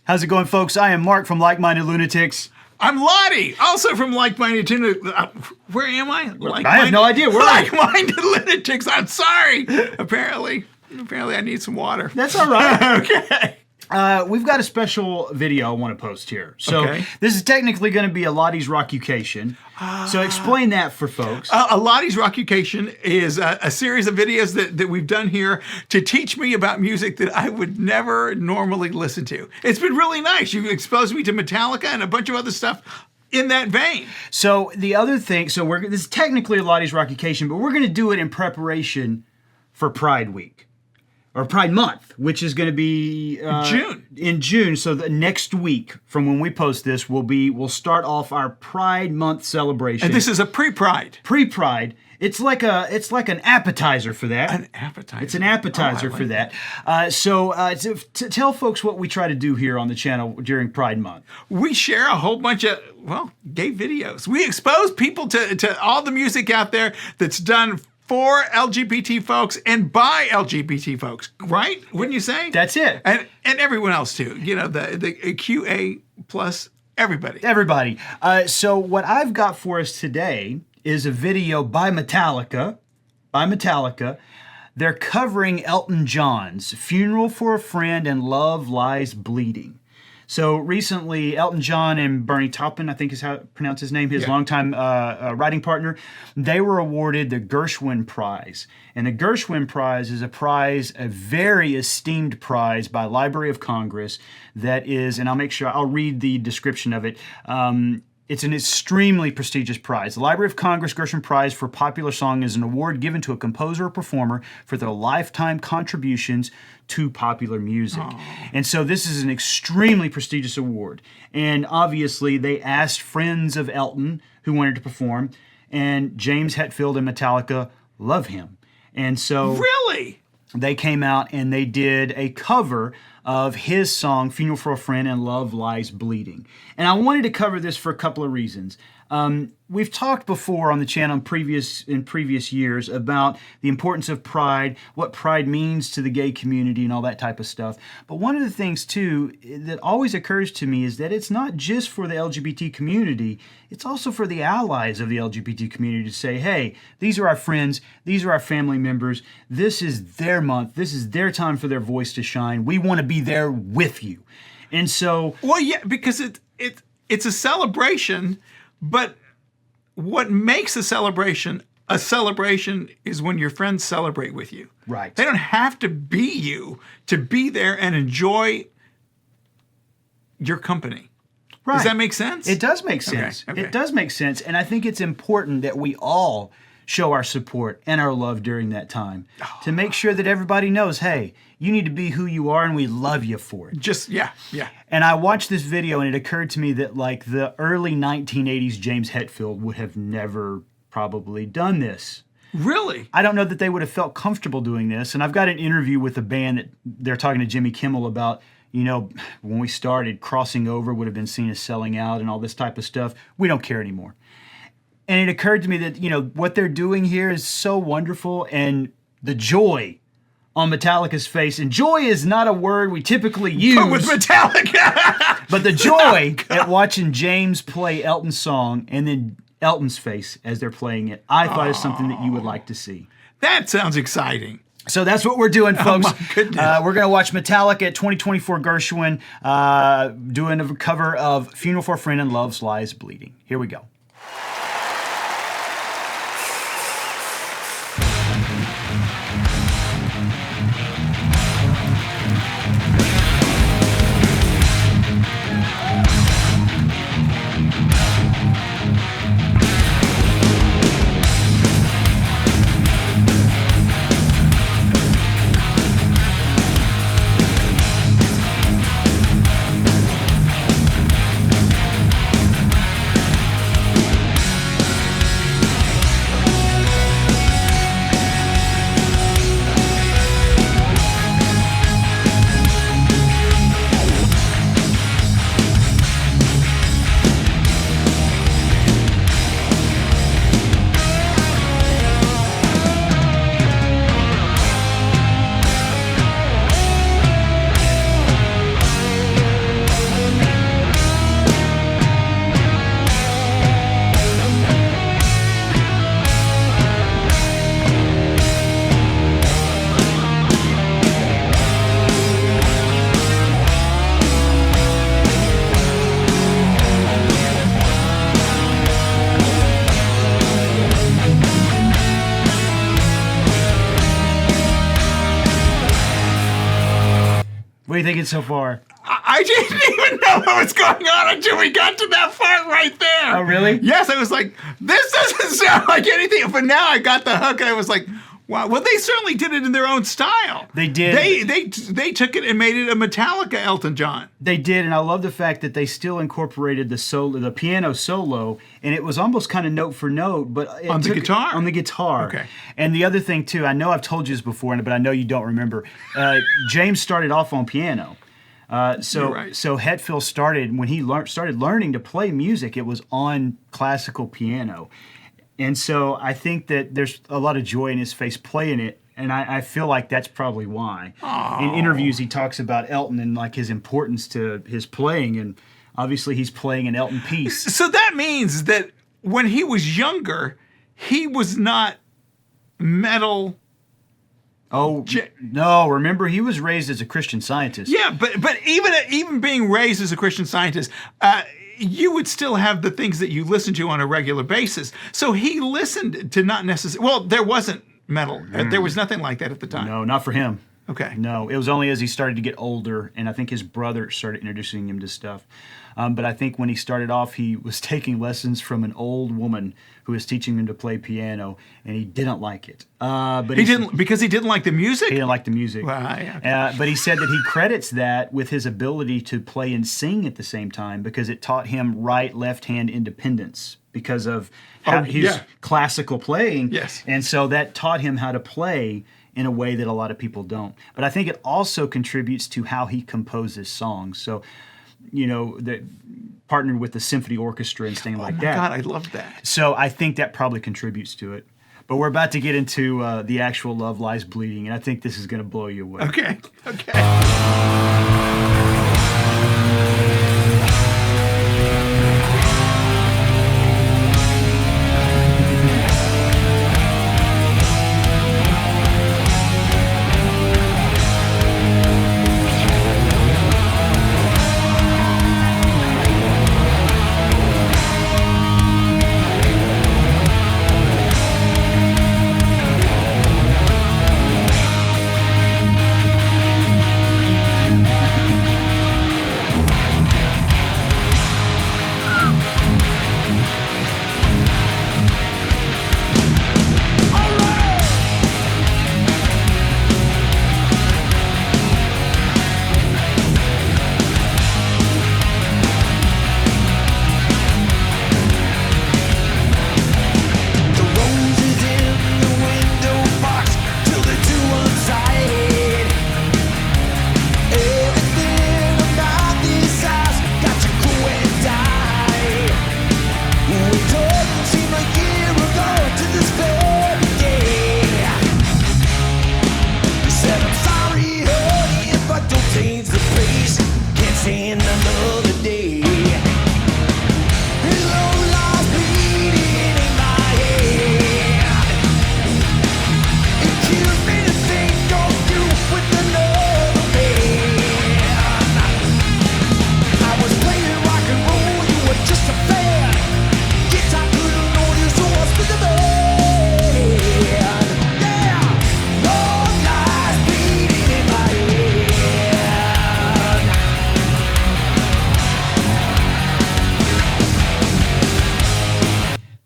How's it going, folks? I am Mark from Like Minded Lunatics. I'm Ladi, also from Like Minded where am I? I have no idea. Where Like Minded Lunatics. I'm sorry. Apparently I need some water. That's all right. Okay. We've got a special video I want to post here. So This is technically going to be a Ladi's Rockucation. So explain that for folks. A Ladi's Rockucation is a series of videos that we've done here to teach me about music that I would never normally listen to. It's been really nice. You've exposed me to Metallica and a bunch of other stuff in that vein. So the other thing, this is technically a Ladi's Rockucation, but we're going to do it in preparation for Pride Week. Or Pride Month, which is going to be June. In June. So the next week from when we post this, we'll start off our Pride Month celebration. And this is a pre-Pride. Pre-Pride. It's like an appetizer for that. An appetizer. It's an appetizer for that. Tell folks what we try to do here on the channel during Pride Month. We share a whole bunch of gay videos. We expose people to all the music out there that's done for LGBT folks and by LGBT folks, right? Wouldn't you say? That's it. And everyone else too. You know, the QA plus everybody. Everybody. So what I've got for us today is a video by Metallica. They're covering Elton John's Funeral for a Friend and Love Lies Bleeding. So recently, Elton John and Bernie Taupin, I think is how to pronounce his name, his longtime writing partner, they were awarded the Gershwin Prize. And the Gershwin Prize is a very esteemed prize by Library of Congress that is, and I'll read the description of it. It's an extremely prestigious prize. The Library of Congress Gershwin Prize for Popular Song is an award given to a composer or performer for their lifetime contributions to popular music. And so this is an extremely prestigious award. And obviously they asked friends of Elton who wanted to perform, and James Hetfield and Metallica love him. And so Really? They came out and they did a cover of his song, Funeral for a Friend and Love Lies Bleeding. And I wanted to cover this for a couple of reasons. We've talked before on the channel in previous years about the importance of pride, what pride means to the gay community and all that type of stuff. But one of the things too that always occurs to me is that it's not just for the LGBT community, it's also for the allies of the LGBT community to say, hey, these are our friends, these are our family members, this is their month, this is their time for their voice to shine. We want to be there with you. And so... Well, yeah, because it's a celebration. But what makes a celebration is when your friends celebrate with you. Right. They don't have to be you to be there and enjoy your company. Right. Does that make sense? It does make sense. Okay. It does make sense. And I think it's important that we all show our support and our love during that time to make sure that everybody knows, hey, you need to be who you are and we love you for it. Yeah. And I watched this video and it occurred to me that like the early 1980s James Hetfield would have never probably done this. Really? I don't know that they would have felt comfortable doing this. And I've got an interview with a band that they're talking to Jimmy Kimmel about, you know, when we started, crossing over would have been seen as selling out and all this type of stuff. We don't care anymore. And it occurred to me that, you know, what they're doing here is so wonderful, and the joy on Metallica's face, and joy is not a word we typically use. But with Metallica! But the joy at watching James play Elton's song and then Elton's face as they're playing it, I thought is something that you would like to see. That sounds exciting. So that's what we're doing, folks. Oh my goodness. We're going to watch Metallica at 2024 Gershwin doing a cover of Funeral for a Friend and Love Lies Bleeding. Here we go. What are you thinking so far? I didn't even know what was going on until we got to that part right there. Oh, really? Yes, I was like, this doesn't sound like anything. But now I got the hook, and I was like, wow. Well, they certainly did it in their own style. They did. They took it and made it a Metallica Elton John. They did, and I love the fact that they still incorporated the piano solo, and it was almost kind of note for note, but On the guitar? On the guitar. Okay. And the other thing too, I know I've told you this before, but I know you don't remember. James started off on piano. So right. Hetfield started when he started learning to play music. It was on classical piano, and so I think that there's a lot of joy in his face playing it, and I feel like that's probably why. In interviews, he talks about Elton and like his importance to his playing, and obviously he's playing an Elton piece. So that means that when he was younger, he was not metal. Oh no! Remember, he was raised as a Christian Scientist. Yeah, but even being raised as a Christian Scientist, you would still have the things that you listen to on a regular basis. So he listened to not necessarily. Well, there wasn't metal. There was nothing like that at the time. No, not for him. Okay. No, it was only as he started to get older, and I think his brother started introducing him to stuff. But I think when he started off, he was taking lessons from an old woman who was teaching him to play piano, and he didn't like it. But he didn't because he didn't like the music. He didn't like the music. Well, yeah. But he said that he credits that with his ability to play and sing at the same time because it taught him right, left-hand independence because of his classical playing. Yes. And so that taught him how to play in a way that a lot of people don't. But I think it also contributes to how he composes songs. So, partnered with the symphony orchestra and things like that. Oh my God, I love that. So I think that probably contributes to it. But we're about to get into the actual Love Lies Bleeding, and I think this is going to blow you away. Okay.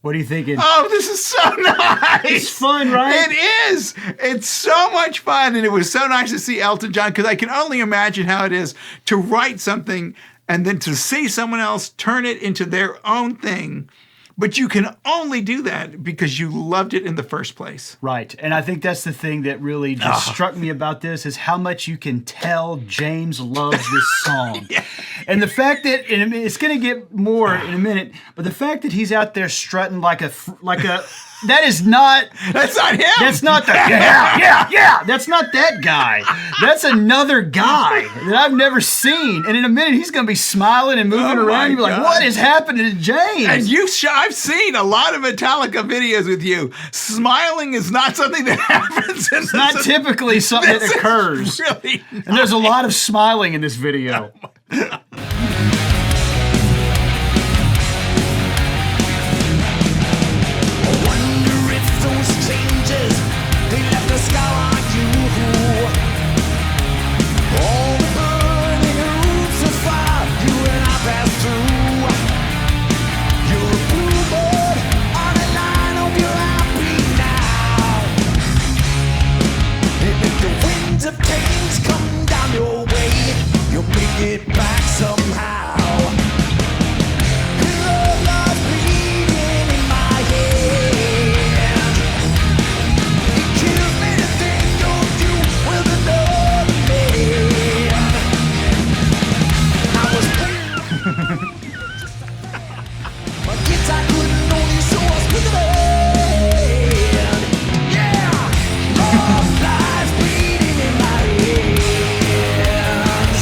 What are you thinking? Oh, this is so nice. It's fun, right? It is. It's so much fun. And it was so nice to see Elton John because I can only imagine how it is to write something and then to see someone else turn it into their own thing. But you can only do that because you loved it in the first place. Right. And I think that's the thing that really just struck me about this is how much you can tell James loves this song. Yeah. And the fact that, and it's going to get more in a minute, but the fact that he's out there strutting like a that is not. That's not him. That's not the. Yeah. That's not that guy. That's another guy that I've never seen. And in a minute, he's going to be smiling and moving around. You'll be like, what is happening to James? And I've seen a lot of Metallica videos with you. Smiling is not something that happens. It's not typically something that occurs. Really nice. And there's a lot of smiling in this video. They left a scar on you. All the things come down your way, you'll make it back somehow. Love lies bleeding in my head. It kills me to think of you with another man. I was my guitar couldn't hold you, so I was picking it. Yeah, love lies bleeding in my hands.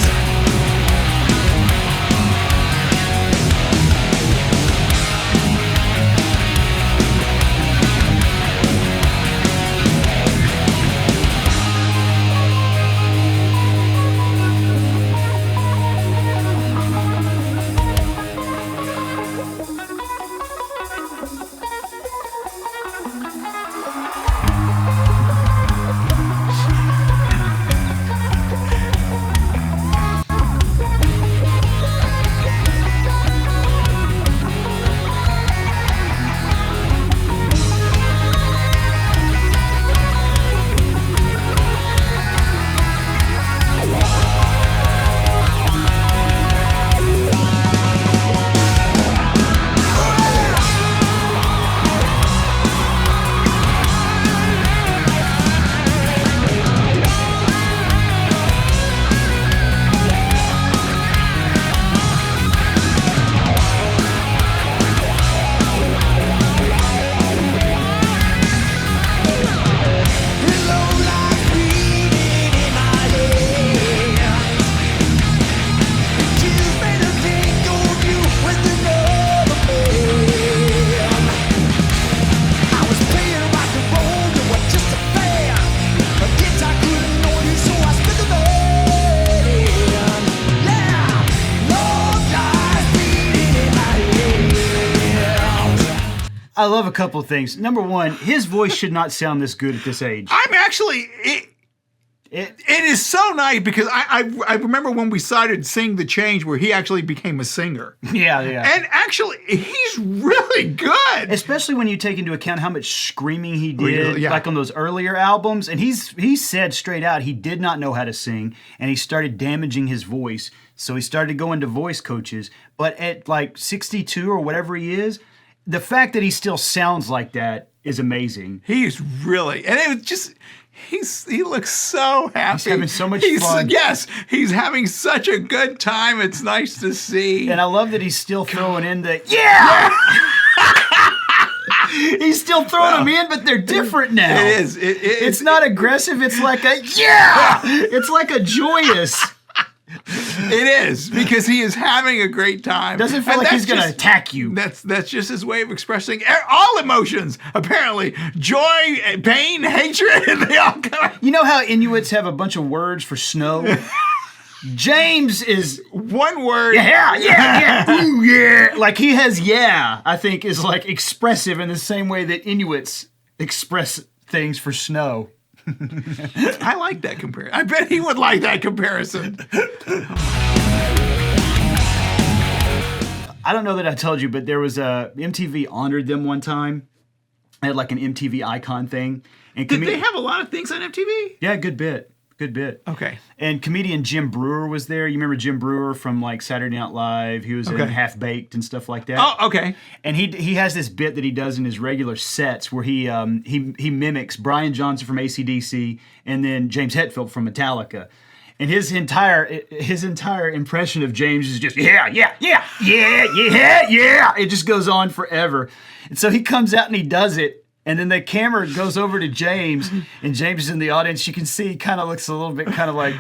I love a couple of things. Number one, his voice should not sound this good at this age. I'm actually. It is so nice because I remember when we started Sing the Change where he actually became a singer. Yeah, yeah. And actually, he's really good. Especially when you take into account how much screaming he did, Yeah. like on those earlier albums. And he said straight out he did not know how to sing, and he started damaging his voice. So he started going to voice coaches. But at like 62 or whatever he is, the fact that he still sounds like that is amazing. He's really, and it was just, he looks so happy. He's having so much fun. Yes, he's having such a good time. It's nice to see. And I love that he's still throwing in the, yeah! He's still throwing them in, but they're different now. It is. It's not aggressive. It's like a, yeah! It's like a joyous. It is, because he is having a great time. Doesn't feel And like that's he's going to just- attack you. That's just his way of expressing all emotions, apparently. Joy, pain, hatred, they all come. You know how Inuits have a bunch of words for snow? James is, One word. yeah, ooh, yeah. Like he has yeah, I think is like expressive in the same way that Inuits express things for snow. I like that comparison. I bet he would like that comparison. I don't know that I told you, but there was a MTV honored them one time. I had like an MTV icon thing. And Did they have a lot of things on MTV? Yeah, good bit. Okay. And comedian Jim Brewer was there. You remember Jim Brewer from like Saturday Night Live? He was in Half Baked and stuff like that. Oh, okay. And he has this bit that he does in his regular sets where he mimics Brian Johnson from AC/DC and then James Hetfield from Metallica. And his entire impression of James is just yeah. It just goes on forever. And so he comes out and he does it. And then the camera goes over to James, and James is in the audience. You can see he kind of looks a little bit kind of like,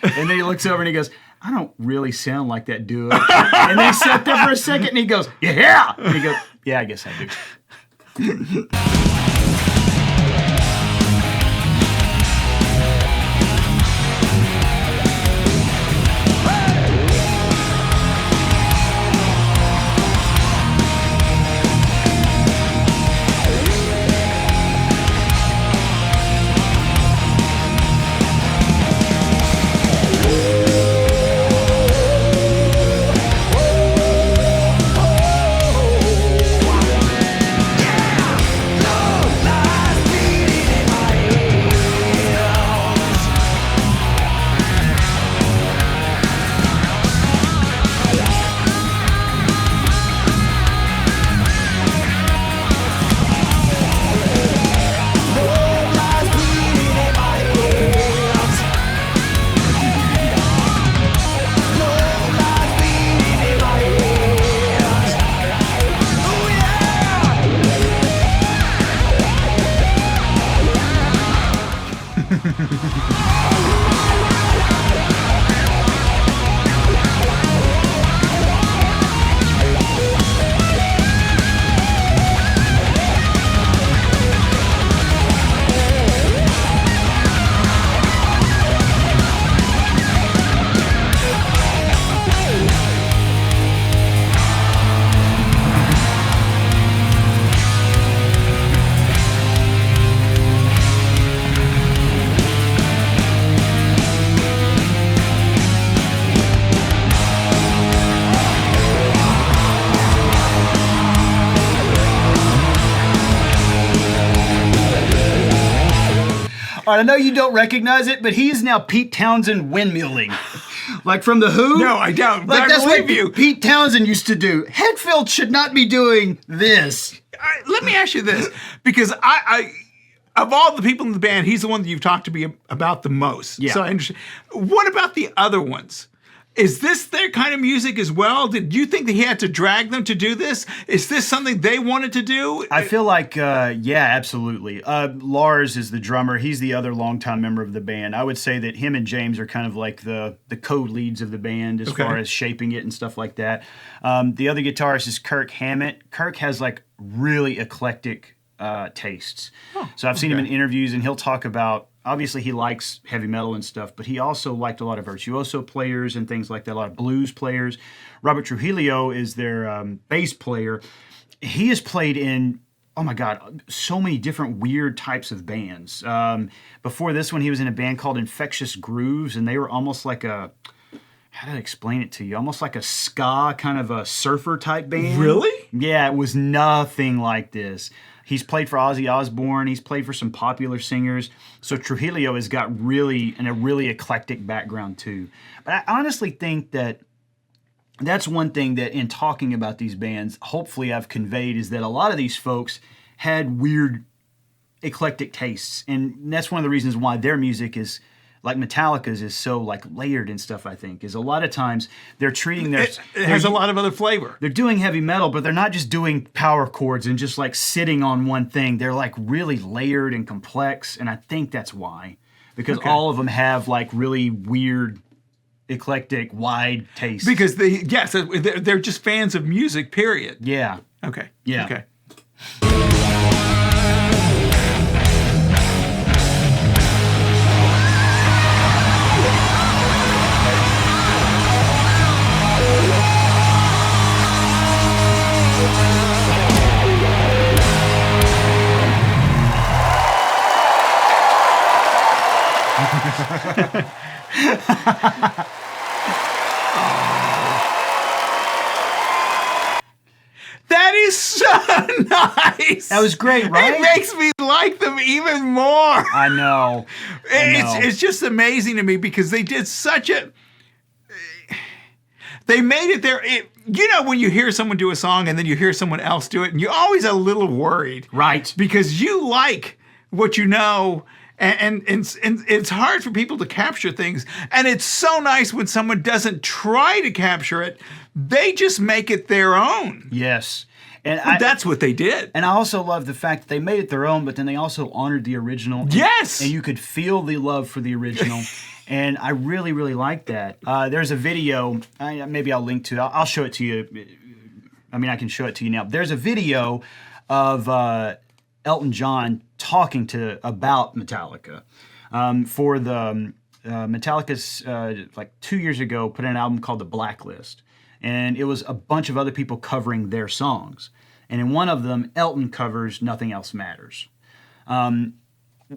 and then he looks over and he goes, I don't really sound like that dude. And then he sat there for a second and he goes, yeah. And he goes, yeah, I guess I do. Love All right, I know you don't recognize it, but he is now Pete Townsend windmilling. Like from The Who? No, I don't. Like But that's I what believe you. Pete Townsend used to do. Hetfield should not be doing this. Let me ask you this, because I of all the people in the band, he's the one that you've talked to me about the most. Yeah. So I understand. What about the other ones? Is this their kind of music as well? Did you think that he had to drag them to do this? Is this something they wanted to do? I feel like, yeah, absolutely. Lars is the drummer. He's the other longtime member of the band. I would say that him and James are kind of like the co-leads of the band as far as shaping it and stuff like that. The other guitarist is Kirk Hammett. Kirk has like really eclectic tastes. So I've seen him in interviews, and he'll talk about, obviously he likes heavy metal and stuff, but he also liked a lot of virtuoso players and things like that, a lot of blues players. Robert Trujillo is their bass player. He has played in, oh my God, so many different weird types of bands. Before this one, he was in a band called Infectious Grooves, and they were almost like a, how do I explain it to you? Almost like a ska kind of a surfer type band. Really? Yeah, it was nothing like this. He's played for Ozzy Osbourne. He's played for some popular singers. So Trujillo has got a really eclectic background too. But I honestly think that that's one thing that in talking about these bands, hopefully I've conveyed, is that a lot of these folks had weird eclectic tastes. And that's one of the reasons why their music is, like Metallica's, is so like layered and stuff, I think, is a lot of times they're treating their... It has a lot of other flavor. They're doing heavy metal, but they're not just doing power chords and just like sitting on one thing. They're like really layered and complex, and I think that's why. Because all of them have like really weird, eclectic, wide tastes. Because they're just fans of music, period. Yeah. Okay. Yeah. Okay. That is so nice. That was great, right? It makes me like them even more. I know. It's just amazing to me because they did such a... They made it there. You know when you hear someone do a song and then you hear someone else do it, and you're always a little worried. Right. Because you like what you know, and it's hard for people to capture things. And it's so nice when someone doesn't try to capture it. They just make it their own. Yes. And that's what they did. And I also love the fact that they made it their own, but then they also honored the original. Yes. And you could feel the love for the original. And I really, really like that. There's a video, maybe I'll link to it. I'll show it to you. I mean, I can show it to you now. There's a video of Elton John talking about Metallica. For the Metallica's, like 2 years ago, put out an album called The Blacklist. And it was a bunch of other people covering their songs. And in one of them, Elton covers Nothing Else Matters.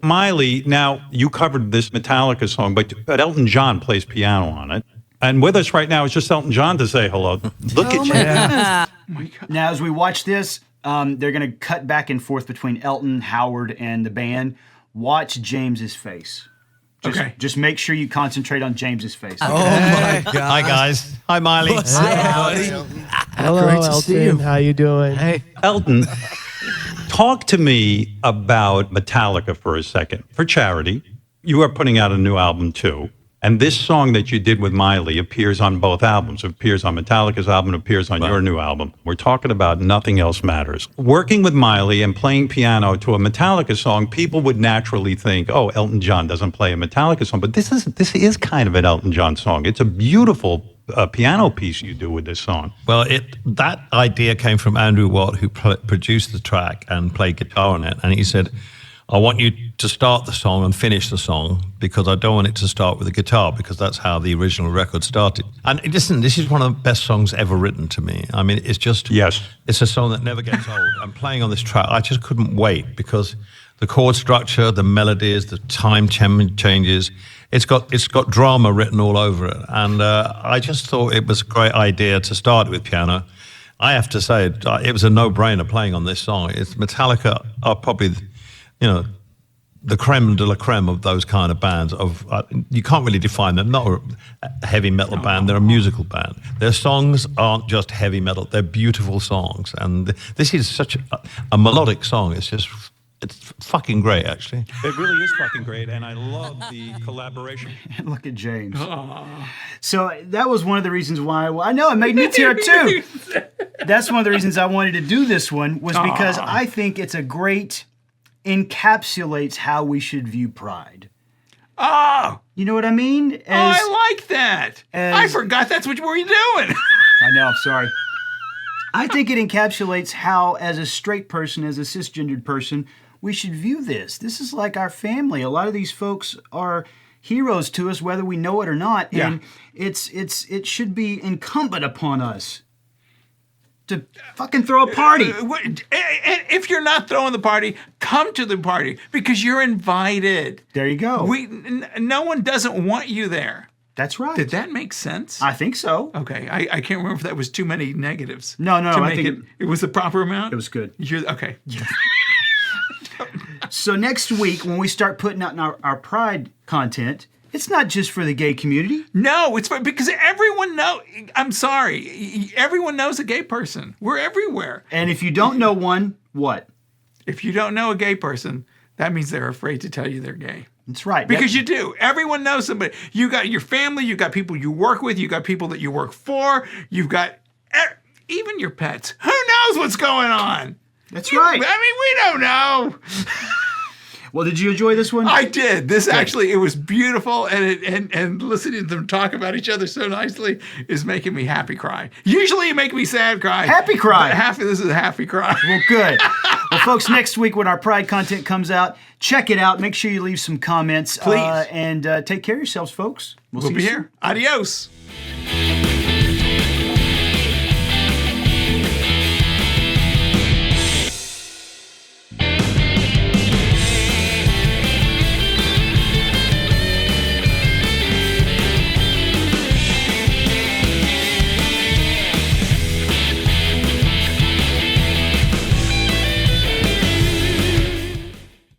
Miley, now you covered this Metallica song, but Elton John plays piano on it. And with us right now is just Elton John to say hello. Look at you. Now, as we watch this, they're going to cut back and forth between Elton, Howard, and the band. Watch James's face. Just make sure you concentrate on James's face. Oh my God! Hi guys. Hi Miley. Hello, Great to Elton. see you. How you doing? Hey. Elton, talk to me about Metallica for a second. For charity, you are putting out a new album too. And this song that you did with Miley appears on both albums. It appears on Metallica's album, it appears on your new album. We're talking about Nothing Else Matters. Working with Miley and playing piano to a Metallica song, people would naturally think, oh, Elton John doesn't play a Metallica song. But this is kind of an Elton John song. It's a beautiful piano piece you do with this song. Well, that idea came from Andrew Watt, who produced the track and played guitar on it. And he said, I want you to start the song and finish the song because I don't want it to start with the guitar because that's how the original record started. And listen, this is one of the best songs ever written to me. I mean, it's just... Yes. It's a song that never gets old. I'm playing on this track. I just couldn't wait because the chord structure, the melodies, the time changes, it's got drama written all over it. And I just thought it was a great idea to start with piano. I have to say, it was a no-brainer playing on this song. Metallica are probably... the creme de la creme of those kind of bands. You can't really define them. Not a heavy metal band; they're a musical band. Their songs aren't just heavy metal; they're beautiful songs. And this is such a melodic song. It's fucking great, actually. It really is fucking great, and I love the collaboration. Look at James. So that was one of the reasons why. Well, I know it made me tear too. That's one of the reasons I wanted to do this one was because I think it's a great encapsulates how we should view pride. Oh, You know what I mean? I like that. I forgot that's what you were doing. I know. I'm sorry. I think it encapsulates how, as a straight person, as a cisgendered person, we should view this. This is like our family. A lot of these folks are heroes to us, whether we know it or not. Yeah. And it should be incumbent upon us to fucking throw a party. And if you're not throwing the party, come to the party because you're invited. There you go. No one doesn't want you there. That's right. Did that make sense? I think so. Okay, I can't remember if that was too many negatives. No, I make think it was the proper amount. it was good. Okay. So next week, when we start putting out our Pride content, it's not just for the gay community. No, it's because everyone knows. I'm sorry, everyone knows a gay person. We're everywhere. And if you don't know one, what? If you don't know a gay person, that means they're afraid to tell you they're gay. That's right. Because you do. Everyone knows somebody. You got your family. You got people you work with. You got people that you work for. You've got even your pets. Who knows what's going on? That's right. I mean, we don't know. Well, did you enjoy this one? I did. This actually, it was beautiful, and listening to them talk about each other so nicely is making me happy cry. Usually, you make me sad cry. Happy cry. But this is a happy cry. Well, good. Well, folks, next week when our Pride content comes out, check it out. Make sure you leave some comments. Please. And take care of yourselves, folks. We'll see be you here. Adios.